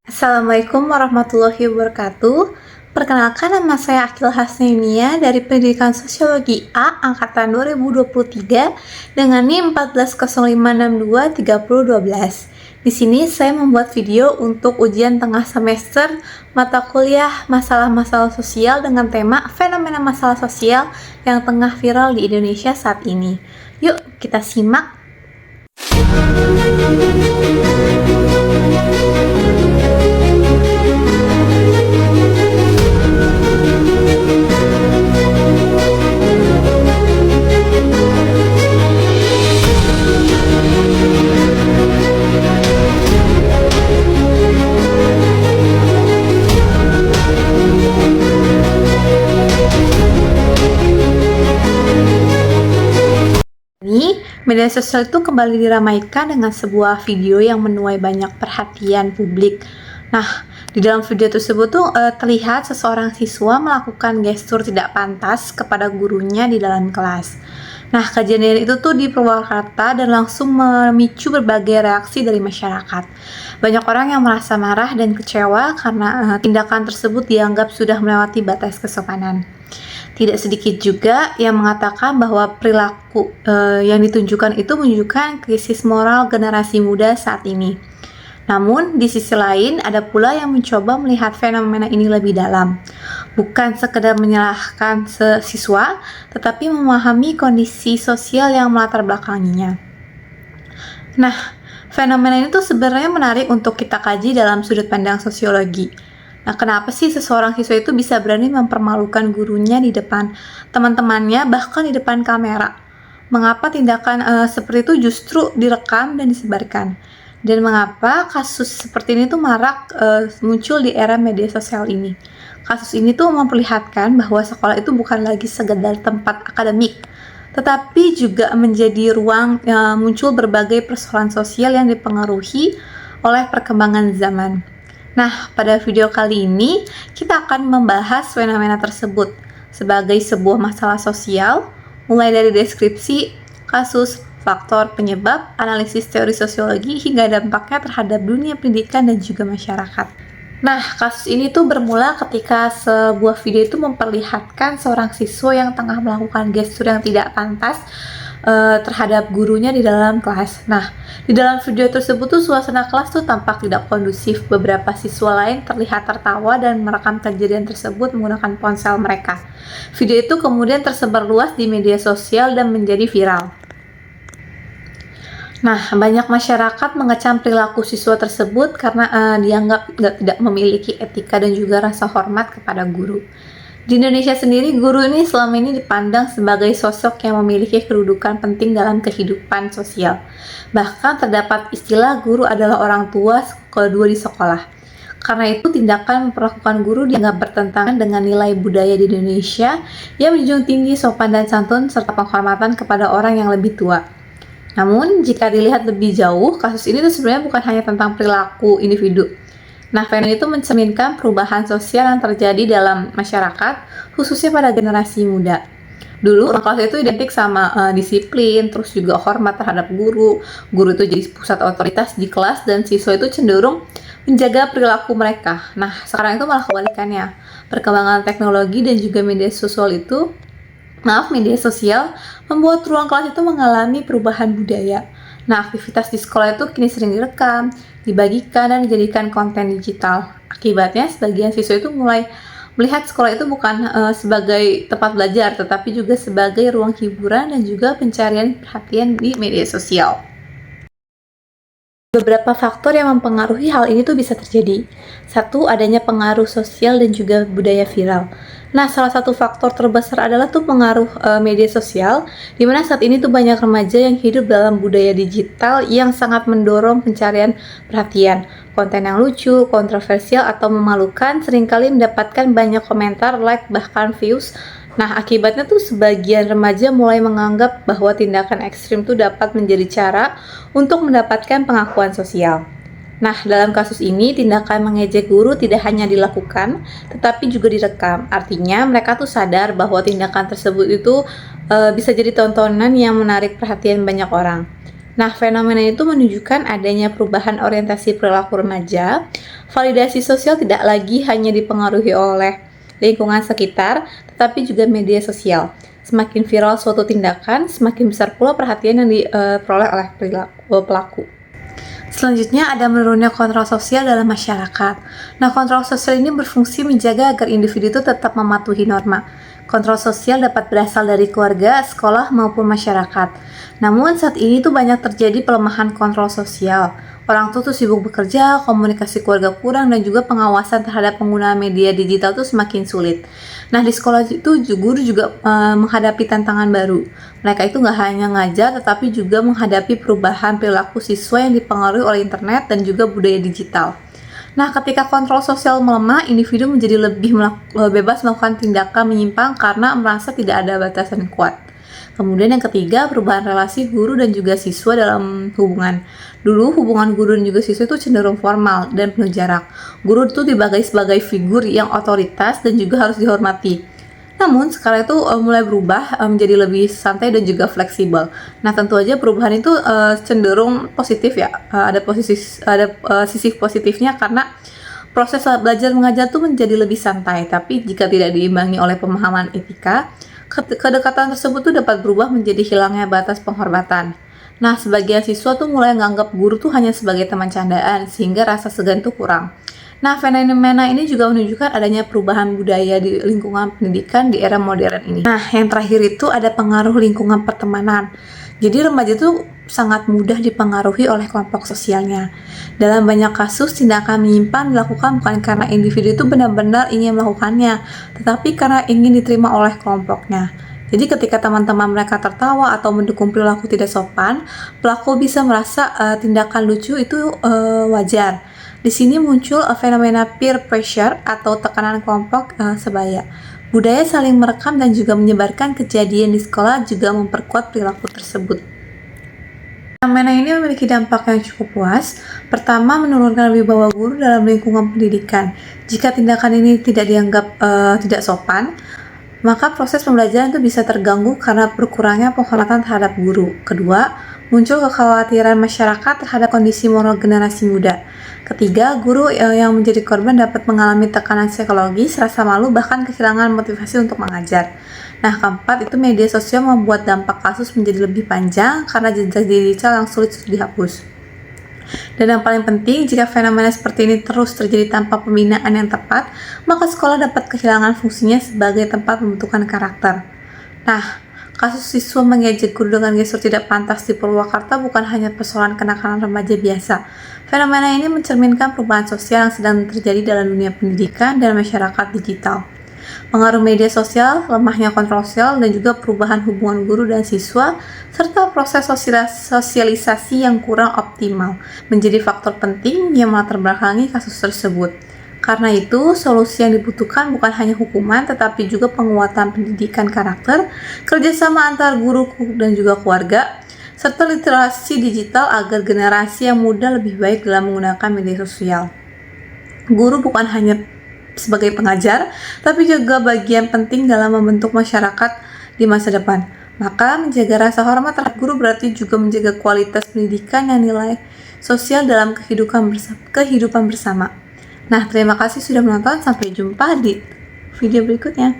Assalamualaikum warahmatullahi wabarakatuh. Perkenalkan, nama saya Akil Hasnemia dari Pendidikan Sosiologi A Angkatan 2023 dengan NIM 14056230012. Di sini saya membuat video untuk ujian tengah semester mata kuliah masalah-masalah sosial dengan tema fenomena masalah sosial yang tengah viral di Indonesia saat ini. Yuk kita simak. Media sosial itu kembali diramaikan dengan sebuah video yang menuai banyak perhatian publik. Nah, di dalam video tersebut terlihat seseorang siswa melakukan gestur tidak pantas kepada gurunya di dalam kelas. Nah, kejadian itu di Purwakarta dan langsung memicu berbagai reaksi dari masyarakat. Banyak orang yang merasa marah dan kecewa karena tindakan tersebut dianggap sudah melewati batas kesopanan. Tidak sedikit juga yang mengatakan bahwa perilaku yang ditunjukkan itu menunjukkan krisis moral generasi muda saat ini. Namun, di sisi lain ada pula yang mencoba melihat fenomena ini lebih dalam. Bukan sekedar menyalahkan siswa, tetapi memahami kondisi sosial yang melatar belakanginya. Nah, fenomena ini sebenarnya menarik untuk kita kaji dalam sudut pandang sosiologi. Nah, kenapa sih seseorang siswa itu bisa berani mempermalukan gurunya di depan teman-temannya, bahkan di depan kamera? Mengapa tindakan seperti itu justru direkam dan disebarkan? Dan mengapa kasus seperti ini marak muncul di era media sosial ini? Kasus ini memperlihatkan bahwa sekolah itu bukan lagi sekedar tempat akademik, tetapi juga menjadi ruang muncul berbagai persoalan sosial yang dipengaruhi oleh perkembangan zaman. Nah, pada video kali ini kita akan membahas fenomena tersebut sebagai sebuah masalah sosial, mulai dari deskripsi, kasus, faktor penyebab, analisis teori sosiologi, hingga dampaknya terhadap dunia pendidikan dan juga masyarakat. Nah, kasus ini bermula ketika sebuah video memperlihatkan seorang siswa yang tengah melakukan gestur yang tidak pantas terhadap gurunya di dalam kelas. Nah, di dalam video tersebut suasana kelas tampak tidak kondusif. Beberapa siswa lain terlihat tertawa dan merekam kejadian tersebut menggunakan ponsel mereka. Video itu kemudian tersebar luas di media sosial dan menjadi viral. Nah, banyak masyarakat mengecam perilaku siswa tersebut karena dianggap tidak memiliki etika dan juga rasa hormat kepada guru. Di Indonesia sendiri, guru ini selama ini dipandang sebagai sosok yang memiliki kedudukan penting dalam kehidupan sosial. Bahkan terdapat istilah guru adalah orang tua kedua di sekolah. Karena itu, tindakan memperlakukan guru dianggap bertentangan dengan nilai budaya di Indonesia yang menjunjung tinggi sopan dan santun serta penghormatan kepada orang yang lebih tua. Namun, jika dilihat lebih jauh, kasus ini sebenarnya bukan hanya tentang perilaku individu. Nah, fenomena itu mencerminkan perubahan sosial yang terjadi dalam masyarakat, khususnya pada generasi muda. Dulu, orang kelas itu identik sama disiplin, terus juga hormat terhadap guru. Guru itu jadi pusat otoritas di kelas dan siswa itu cenderung menjaga perilaku mereka. Nah, sekarang itu malah kebalikannya. Perkembangan teknologi dan juga media sosial membuat ruang kelas itu mengalami perubahan budaya. Nah, aktivitas di sekolah itu kini sering direkam, dibagikan, dan dijadikan konten digital. Akibatnya, sebagian siswa itu mulai melihat sekolah itu bukan sebagai tempat belajar, tetapi juga sebagai ruang hiburan dan juga pencarian perhatian di media sosial. Beberapa faktor yang mempengaruhi hal ini bisa terjadi. Satu, adanya pengaruh sosial dan juga budaya viral. Nah, salah satu faktor terbesar adalah pengaruh media sosial, di mana saat ini banyak remaja yang hidup dalam budaya digital yang sangat mendorong pencarian perhatian. Konten yang lucu, kontroversial, atau memalukan seringkali mendapatkan banyak komentar, like, bahkan views. Nah, akibatnya sebagian remaja mulai menganggap bahwa tindakan ekstrim dapat menjadi cara untuk mendapatkan pengakuan sosial. Nah, dalam kasus ini, tindakan mengejek guru tidak hanya dilakukan, tetapi juga direkam. Artinya, mereka tuh sadar bahwa tindakan tersebut itu bisa jadi tontonan yang menarik perhatian banyak orang. Nah, fenomena itu menunjukkan adanya perubahan orientasi perilaku remaja. Validasi sosial tidak lagi hanya dipengaruhi oleh lingkungan sekitar, tetapi juga media sosial. Semakin viral suatu tindakan, semakin besar pula perhatian yang diperoleh oleh pelaku. Selanjutnya ada menurunnya kontrol sosial dalam masyarakat. Nah, kontrol sosial ini berfungsi menjaga agar individu itu tetap mematuhi norma. Kontrol sosial dapat berasal dari keluarga, sekolah, maupun masyarakat. Namun saat ini tuh banyak terjadi pelemahan kontrol sosial. Orang tua tuh sibuk bekerja, komunikasi keluarga kurang, dan juga pengawasan terhadap penggunaan media digital tuh semakin sulit. Nah, di sekolah itu guru juga menghadapi tantangan baru. Mereka itu nggak hanya ngajar, tetapi juga menghadapi perubahan perilaku siswa yang dipengaruhi oleh internet dan juga budaya digital. Nah, ketika kontrol sosial melemah, individu menjadi lebih bebas melakukan tindakan menyimpang karena merasa tidak ada batasan yang kuat. Kemudian yang ketiga, perubahan relasi guru dan juga siswa dalam hubungan. Dulu hubungan guru dan juga siswa itu cenderung formal dan penuh jarak. Guru itu dibagai sebagai figur yang otoritas dan juga harus dihormati. Namun sekarang itu mulai berubah menjadi lebih santai dan juga fleksibel. Nah, tentu aja perubahan itu cenderung positif ya. Ada sisi positifnya karena proses belajar mengajar itu menjadi lebih santai. Tapi jika tidak diimbangi oleh pemahaman etika, kedekatan tersebut tuh dapat berubah menjadi hilangnya batas penghormatan. Nah, sebagian siswa tuh mulai menganggap guru tuh hanya sebagai teman candaan, sehingga rasa segan tuh kurang. Nah, fenomena ini juga menunjukkan adanya perubahan budaya di lingkungan pendidikan di era modern ini. Nah, yang terakhir itu ada pengaruh lingkungan pertemanan. Jadi remaja itu sangat mudah dipengaruhi oleh kelompok sosialnya. Dalam banyak kasus, tindakan menyimpang dilakukan bukan karena individu itu benar-benar ingin melakukannya, tetapi karena ingin diterima oleh kelompoknya. Jadi ketika teman-teman mereka tertawa atau mendukung perilaku tidak sopan, pelaku bisa merasa tindakan lucu itu wajar. Di sini muncul fenomena peer pressure atau tekanan kelompok sebaya. Budaya saling merekam dan juga menyebarkan kejadian di sekolah juga memperkuat perilaku tersebut. Fenomena ini memiliki dampak yang cukup luas. Pertama, menurunkan wibawa guru dalam lingkungan pendidikan. Jika tindakan ini tidak dianggap tidak sopan, maka proses pembelajaran itu bisa terganggu karena berkurangnya penghormatan terhadap guru. Kedua, muncul kekhawatiran masyarakat terhadap kondisi moral generasi muda. Ketiga, guru yang menjadi korban dapat mengalami tekanan psikologis, rasa malu, bahkan kehilangan motivasi untuk mengajar. Nah, keempat, itu media sosial membuat dampak kasus menjadi lebih panjang karena jejak digital yang sulit dihapus. Dan yang paling penting, jika fenomena seperti ini terus terjadi tanpa pembinaan yang tepat, maka sekolah dapat kehilangan fungsinya sebagai tempat pembentukan karakter. Nah, kasus siswa mengejek guru dengan gestur tidak pantas di Purwakarta bukan hanya persoalan kenakalan remaja biasa. Fenomena ini mencerminkan perubahan sosial yang sedang terjadi dalam dunia pendidikan dan masyarakat digital. Pengaruh media sosial, lemahnya kontrol sosial, dan juga perubahan hubungan guru dan siswa, serta proses sosialisasi yang kurang optimal, menjadi faktor penting yang melatar belakangi kasus tersebut. Karena itu, solusi yang dibutuhkan bukan hanya hukuman, tetapi juga penguatan pendidikan karakter, kerjasama antar guru dan juga keluarga, serta literasi digital agar generasi yang muda lebih baik dalam menggunakan media sosial. Guru bukan hanya sebagai pengajar, tapi juga bagian penting dalam membentuk masyarakat di masa depan. Maka menjaga rasa hormat terhadap guru berarti juga menjaga kualitas pendidikan dan nilai sosial dalam kehidupan bersama. Nah, terima kasih sudah menonton. Sampai jumpa di video berikutnya.